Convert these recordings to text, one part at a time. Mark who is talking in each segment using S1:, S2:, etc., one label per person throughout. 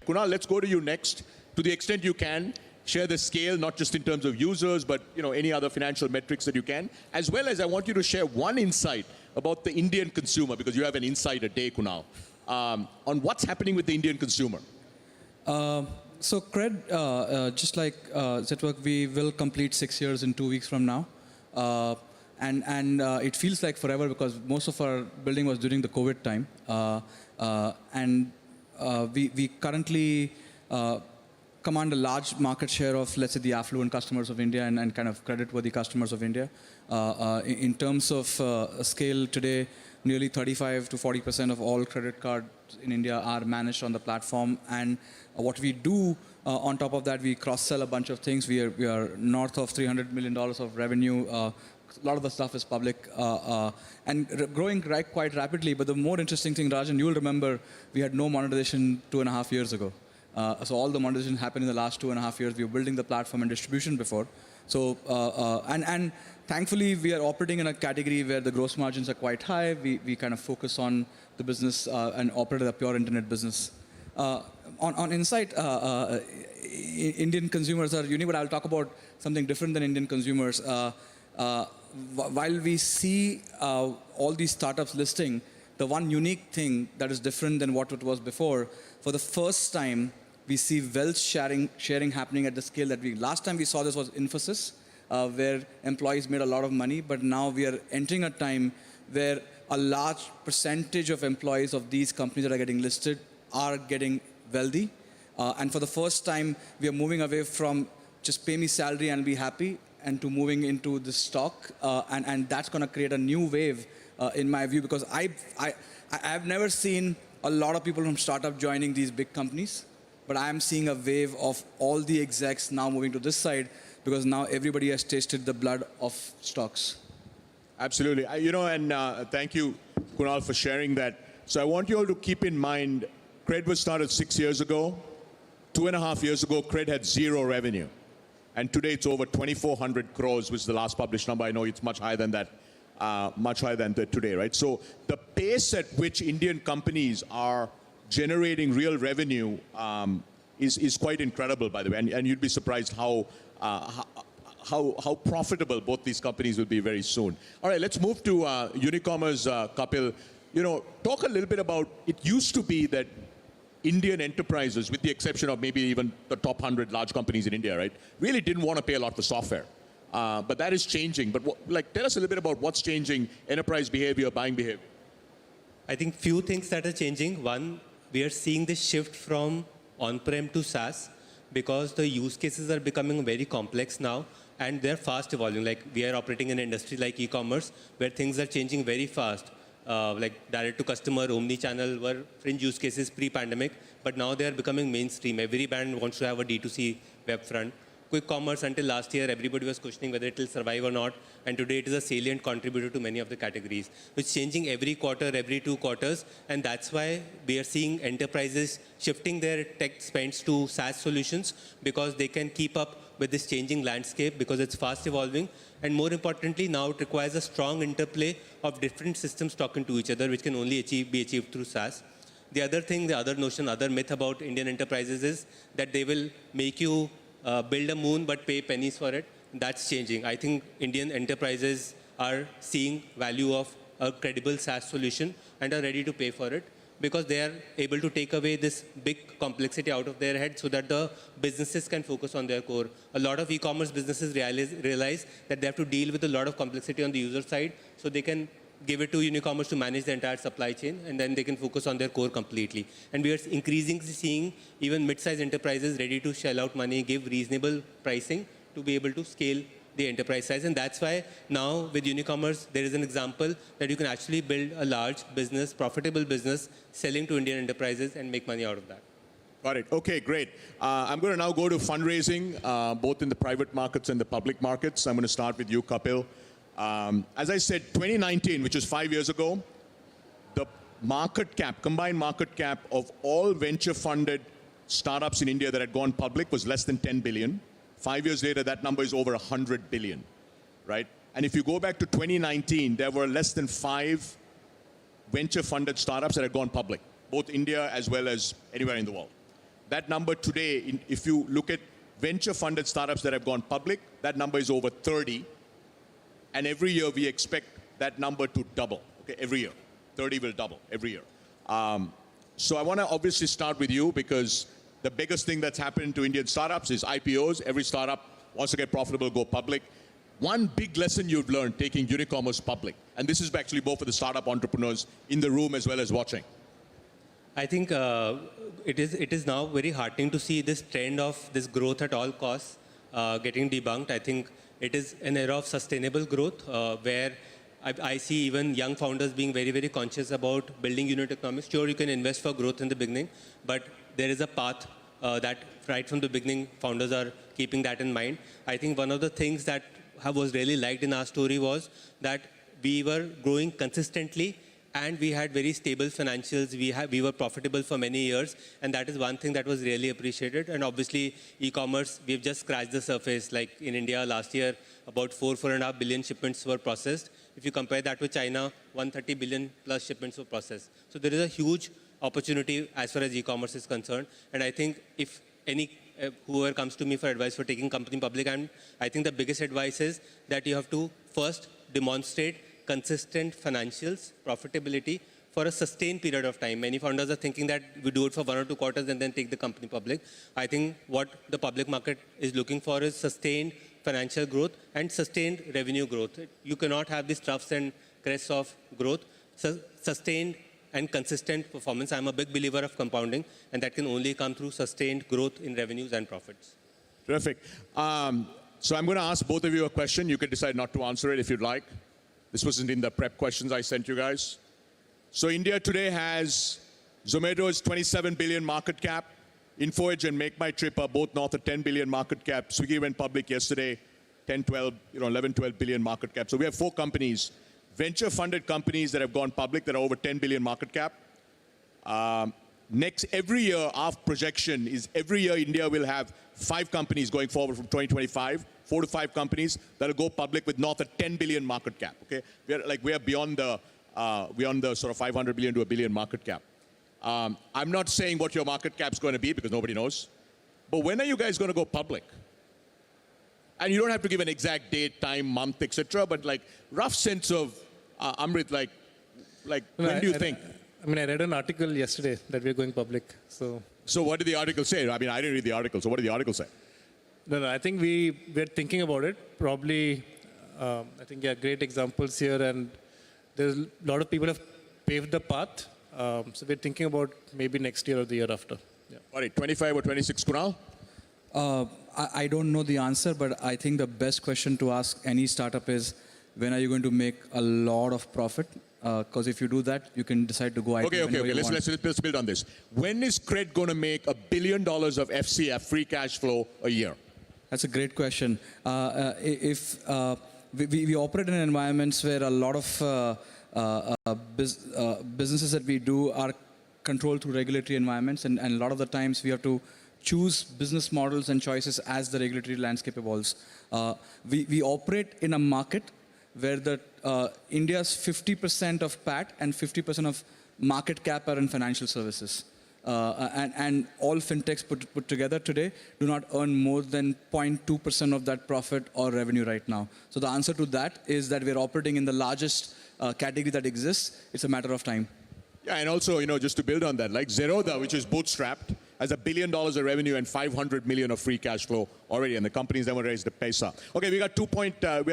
S1: Kunal, let's go to you next. To the extent you can, share the scale, not just in terms of users, but any other financial metrics that you can. As well as I want you to share one insight about the Indian consumer, because you have an insight a day, Kunal, on what's happening with the Indian consumer.
S2: So Cred, just like Zetwork, we will complete 6 years in 2 weeks from now. And it feels like forever because most of our building was during the COVID time. We currently command a large market share of, let's say, the affluent customers of India and kind of credit-worthy customers of India. In terms of scale today, nearly 35 to 40% of all credit cards in India are managed on the platform. And what we do on top of that, we cross-sell a bunch of things. We are north of $300 million of revenue. A lot of the stuff is public and growing quite rapidly. But the more interesting thing, Rajan, you'll remember, we had no monetization 2.5 years ago. So all the monetization happened in the last 2.5 years. We were building the platform and distribution before. So, and thankfully, we are operating in a category where the gross margins are quite high. We kind of focus on the business and operate as a pure internet business. On Insight, Indian consumers are unique, but I'll talk about something different than Indian consumers. While we see all these startups listing, the one unique thing that is different than what it was before, for the first time, we see wealth sharing happening at the scale that last time we saw this was Infosys, where employees made a lot of money, but now we are entering a time where a large percentage of employees of these companies that are getting listed are getting wealthy. And for the first time, we are moving away from just pay me salary and be happy, and to moving into the stock. And that's going to create a new wave, in my view, because I've never seen a lot of people from startup joining these big companies, but I'm seeing a wave of all the execs now moving to this side because now everybody has tasted the blood of stocks.
S1: Absolutely. And thank you, Kunal, for sharing that. So I want you all to keep in mind, Cred was started 6 years ago. 2.5 years ago, Cred had zero revenue. And today it's over 2,400 crores, which is the last published number. I know it's much higher than that. Much higher than today, right? So the pace at which Indian companies are generating real revenue is quite incredible, by the way. And you'd be surprised how profitable both these companies will be very soon. All right, let's move to Unicommerce, Kapil. Talk a little bit about, it used to be that Indian enterprises, with the exception of maybe even the top 100 large companies in India, right, really didn't want to pay a lot for software. But that is changing. But tell us a little bit about what's changing, enterprise behavior, buying behavior.
S3: I think few things that are changing. One, we are seeing this shift from on-prem to SaaS because the use cases are becoming very complex now and they're fast evolving. Like we are operating in an industry like e-commerce where things are changing very fast. Like direct-to-customer, omni-channel were fringe use cases pre-pandemic, but now they are becoming mainstream. Every brand wants to have a D2C web front. Quick commerce, until last year, everybody was questioning whether it will survive or not. And today, it is a salient contributor to many of the categories. It's changing every quarter, every 2 quarters. And that's why we are seeing enterprises shifting their tech spends to SaaS solutions because they can keep up with this changing landscape because it's fast evolving. And more importantly, now it requires a strong interplay of different systems talking to each other, which can only be achieved through SaaS. The other thing, the other notion, other myth about Indian enterprises is that they will make you build a moon but pay pennies for it. That's changing. I think Indian enterprises are seeing value of a credible SaaS solution and are ready to pay for it because they are able to take away this big complexity out of their head so that the businesses can focus on their core. A lot of e-commerce businesses realize that they have to deal with a lot of complexity on the user side, so they can give it to Unicommerce to manage the entire supply chain, and then they can focus on their core completely. And we are increasingly seeing even mid-sized enterprises ready to shell out money, give reasonable pricing to be able to scale the enterprise size. And that's why now with Unicommerce, there is an example that you can actually build a large business, profitable business, selling to Indian enterprises and make money out of that.
S1: Got it. Okay, great. I'm going to now go to fundraising, both in the private markets and the public markets. I'm going to start with you, Kapil. As I said, 2019, which is 5 years ago, the market cap, combined market cap of all venture-funded startups in India that had gone public was less than 10 billion. 5 years later, that number is over 100 billion, right? And if you go back to 2019, there were less than 5 venture-funded startups that had gone public, both India as well as anywhere in the world. that number today, if you look at venture-funded startups that have gone public, that number is over 30. And every year we expect that number to double. Okay, every year. 30 will double every year. So I want to obviously start with you because the biggest thing that's happened to Indian startups is IPOs. Every startup wants to get profitable, go public. One big lesson you've learned taking Unicommerce public, and this is actually both for the startup entrepreneurs in the room as well as watching.
S3: I think it is now very heartening to see this trend of this growth at all costs getting debunked. I think it is an era of sustainable growth where I see even young founders being very, very conscious about building unit economics. Sure, you can invest for growth in the beginning, but there is a path that right from the beginning, founders are keeping that in mind. I think one of the things that was really liked in our story was that we were growing consistently and we had very stable financials. We were profitable for many years, and that is one thing that was really appreciated. And obviously, e-commerce, we've just scratched the surface. Like in India last year, about 4.5 billion shipments were processed. If you compare that with China, 130 billion plus shipments were processed. So there is a huge opportunity as far as e-commerce is concerned. And I think if whoever comes to me for advice for taking company public, and I think the biggest advice is that you have to first demonstrate consistent financials, profitability for a sustained period of time. Many founders are thinking that we do it for 1 or 2 quarters and then take the company public. I think what the public market is looking for is sustained financial growth and sustained revenue growth. You cannot have these troughs and crests of growth. Sustained and consistent performance. I'm a big believer of compounding, and that can only come through sustained growth in revenues and profits.
S1: Terrific. So I'm going to ask both of you a question. You can decide not to answer it if you'd like. This wasn't in the prep questions I sent you guys. So India today has Zomato's 27 billion market cap. InfoEdge and MakeMyTrip are both north of 10 billion market cap. Swiggy went public yesterday, 10, 12, 11, 12 billion market cap. So we have 4 companies, venture-funded companies that have gone public that are over 10 billion market cap. Every year, our projection is every year India will have 5 companies going forward from 2025, 4 to 5 companies that will go public with north of 10 billion market cap. Okay, we are beyond the sort of 500 billion to a billion market cap. I'm not saying what your market cap is going to be because nobody knows. But when are you guys going to go public? And you don't have to give an exact date, time, month, etc. But like rough sense of Amrit, like when do you think?
S4: I mean, I read an article yesterday that we're going public. So
S1: what did the article say? I mean, I didn't read the article. So what did the article say?
S4: No, I think we're thinking about it. Probably, I think, yeah, great examples here. And there's a lot of people have paved the path. So we're thinking about maybe next year or the year after. Yeah.
S1: All right, 25 or 26, Kunal?
S2: I don't know the answer, but I think the best question to ask any startup is, when are you going to make a lot of profit? Because if you do that, you can decide to go IPO.
S1: Okay. Let's build on this. When is Cred going to make $1 billion of FCF, free cash flow, a year?
S2: That's a great question. We operate in environments where a lot of businesses that we do are controlled through regulatory environments, and a lot of the times we have to choose business models and choices as the regulatory landscape evolves. We operate in a market where India's 50% of PAT and 50% of market cap are in financial services. And all fintechs put together today do not earn more than 0.2% of that profit or revenue right now. So the answer to that is that we're operating in the largest category that exists. It's a matter of time.
S1: Yeah, and also, just to build on that, like Zerodha, which is bootstrapped, has $1 billion of revenue and 500 million of free cash flow already, and the company's never raised a paisa. Okay, we are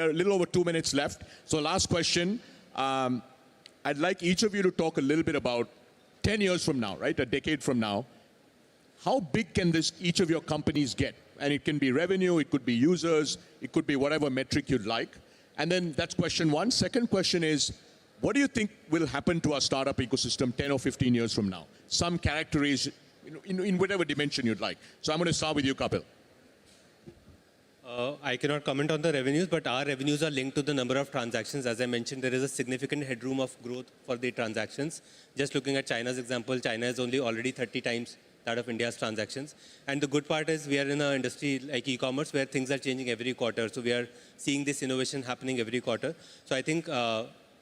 S1: a little over 2 minutes left. So last question, I'd like each of you to talk a little bit about 10 years from now, right? A decade from now. How big can each of your companies get? And it can be revenue, it could be users, it could be whatever metric you'd like. And then that's question one. Second question is, what do you think will happen to our startup ecosystem 10 or 15 years from now? Some characteristics in whatever dimension you'd like. So I'm going to start with you, Kapil.
S3: I cannot comment on the revenues, but our revenues are linked to the number of transactions. As I mentioned, there is a significant headroom of growth for the transactions. Just looking at China's example, China is already 30 times that of India's transactions. And the good part is we are in an industry like e-commerce where things are changing every quarter. So we are seeing this innovation happening every quarter. So I think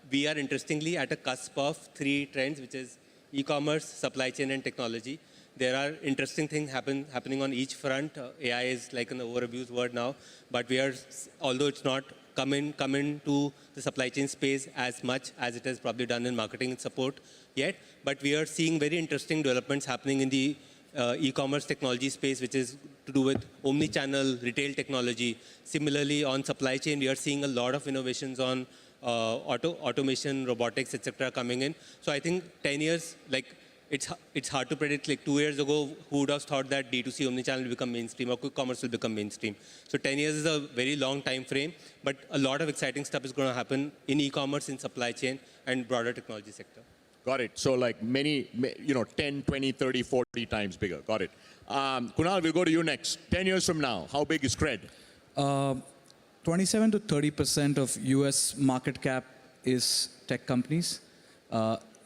S3: we are interestingly at a cusp of 3 trends, which is e-commerce, supply chain, and technology. There are interesting things happening on each front. AI is like an overabused word now, but we are, although it's not come into the supply chain space as much as it has probably done in marketing and support yet, but we are seeing very interesting developments happening in the e-commerce technology space, which is to do with omni-channel retail technology. Similarly, on supply chain, we are seeing a lot of innovations on automation, robotics, etc. coming in. So I think 10 years, like it's hard to predict. Like 2 years ago, who would have thought that D2C omnichannel will become mainstream or quick commerce will become mainstream? So 10 years is a very long time frame, but a lot of exciting stuff is going to happen in e-commerce, in supply chain, and broader technology sector.
S1: Got it. So like 10, 20, 30, 40 times bigger. Got it. Kunal, we'll go to you next. 10 years from now, how big is Cred?
S2: 27 to 30% of US market cap is tech companies.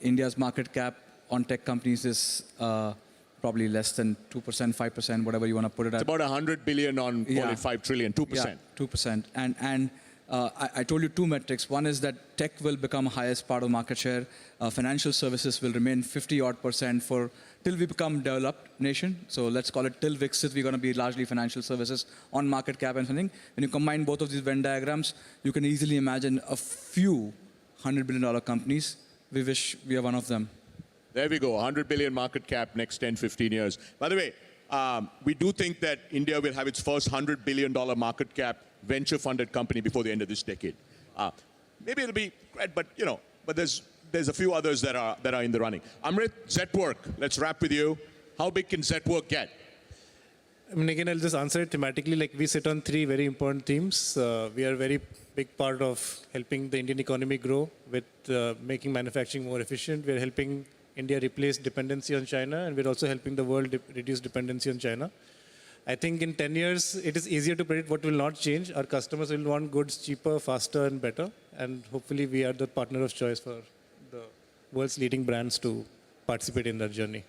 S2: India's market cap on tech companies is probably less than 2%, 5%, whatever you want to put it at.
S1: It's about 100 billion on call
S2: Yeah.
S1: it 5 trillion, 2%.
S2: Yeah, 2%. And I told you two metrics. One is that tech will become highest part of market share. Financial services will remain 50-odd% till we become developed nation. So let's call it till Viksit, we're going to be largely financial services on market cap and something. When you combine both of these Venn diagrams, you can easily imagine a few $100 billion companies. We wish we are one of them.
S1: There we go, 100 billion market cap next 10, 15 years. By the way, we do think that India will have its first $100 billion market cap venture-funded company before the end of this decade. Maybe it'll be great, but but there's a few others that are in the running. Amrit, Zetwork, let's wrap with you. How big can Zetwork get?
S4: I mean, again, I'll just answer it thematically. Like, we sit on three very important themes. We are a very big part of helping the Indian economy grow with making manufacturing more efficient. We're helping India replace dependency on China, and we're also helping the world reduce dependency on China. I think in 10 years, it is easier to predict what will not change. Our customers will want goods cheaper, faster, and better. And hopefully, we are the partner of choice for the world's leading brands to participate in that journey.